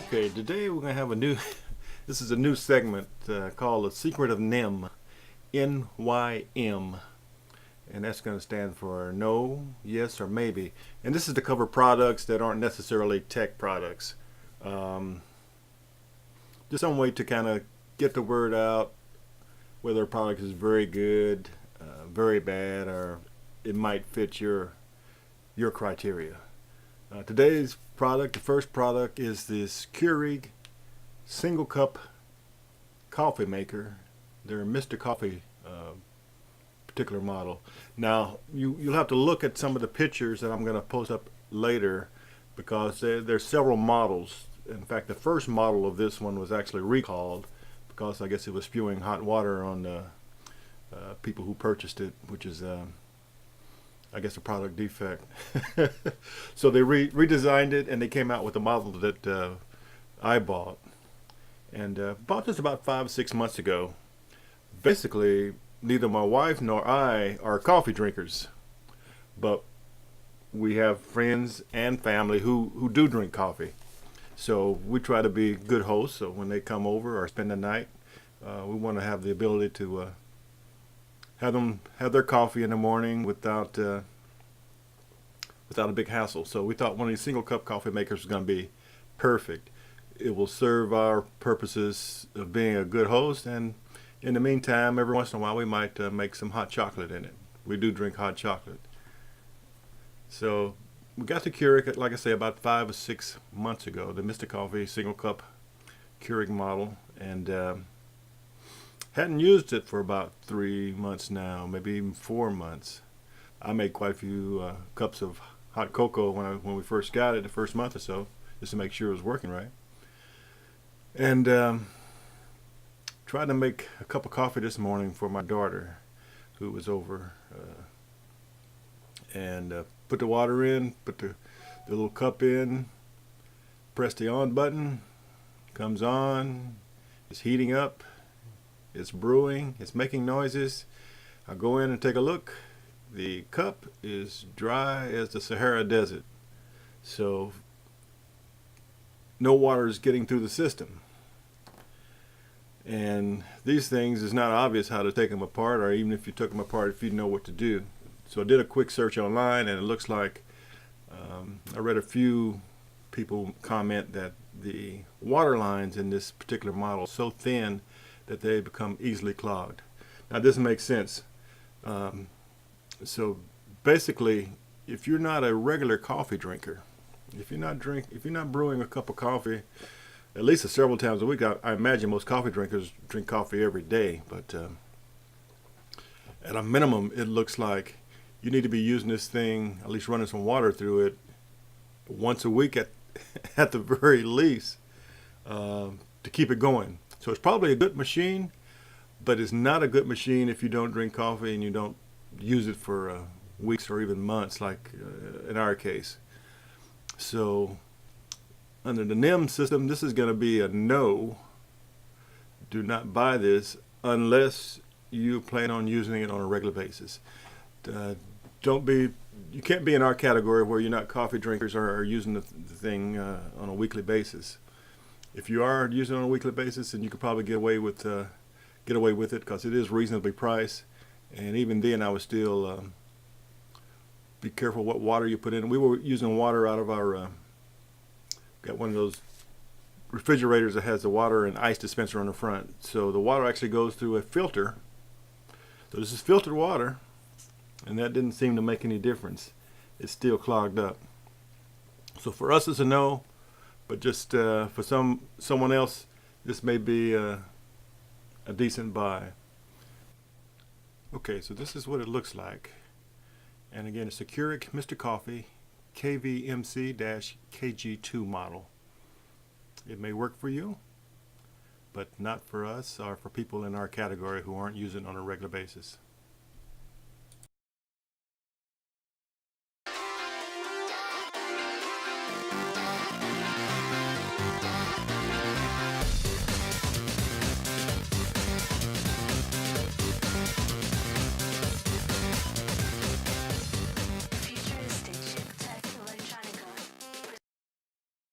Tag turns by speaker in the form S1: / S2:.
S1: Okay, today we're going to have a new, this is a new segment called The Secret of NYM, N-Y-M, and that's going to stand for no, yes, or maybe. And this is to cover products that aren't necessarily tech products. Just some way to kind of get the word out, whether a product is very good, very bad, or it might fit your criteria. Today's product, the first product, is this Keurig single cup coffee maker. They're Mr. Coffee particular model. Now you'll have to look at some of the pictures that I'm going to post up later, because there's several models. In fact, the first model of this one was actually recalled because I guess it was spewing hot water on the people who purchased it, which is I guess a product defect. So they redesigned it, and they came out with a model that I bought, and bought this about 5 or 6 months ago. Basically, neither my wife nor I are coffee drinkers, but we have friends and family who do drink coffee. So we try to be good hosts, so when they come over or spend the night, we want to have the ability to have them have their coffee in the morning without a big hassle. So we thought one of these single cup coffee makers was going to be perfect. It will serve our purposes of being a good host, and in the meantime, every once in a while we might make some hot chocolate in it. We do drink hot chocolate. So we got the Keurig, like I say, about 5 or 6 months ago, the Mr. Coffee single cup Keurig model, and hadn't used it for about 3 months now, maybe even 4 months. I made quite a few cups of hot cocoa when we first got it, the first month or so, just to make sure it was working right. And tried to make a cup of coffee this morning for my daughter, who was over, and put the water in, put the little cup in, press the on button, comes on, it's heating up, it's brewing, it's making noises. I go in and take a look. The cup is dry as the Sahara Desert, so no water is getting through the system. And these things, it's not obvious how to take them apart, or even if you took them apart, if you know what to do. So I did a quick search online, and it looks like I read a few people comment that the water lines in this particular model are so thin that they become easily clogged. Now this makes sense. So basically, if you're not a regular coffee drinker, if you're not brewing a cup of coffee at least several times a week, I imagine most coffee drinkers drink coffee every day, but at a minimum, it looks like you need to be using this thing, at least running some water through it, once a week at the very least, to keep it going. So it's probably a good machine, but it's not a good machine if you don't drink coffee and you don't use it for weeks or even months, like in our case. So under the NYM system, this is going to be a no. Do not buy this unless you plan on using it on a regular basis. You can't be in our category where you're not coffee drinkers or are using the thing on a weekly basis. If you are using it on a weekly basis, then you could probably get away with it because it is reasonably priced. And even then, I would still be careful what water you put in. We were using water out of our got one of those refrigerators that has the water and ice dispenser on the front. So the water actually goes through a filter. So this is filtered water, and that didn't seem to make any difference. It's still clogged up. So for us it's a no, but just for someone else, this may be a decent buy. Okay, so this is what it looks like. And again, it's a Keurig Mr. Coffee KVMC-KG2 model. It may work for you, but not for us or for people in our category who aren't using it on a regular basis.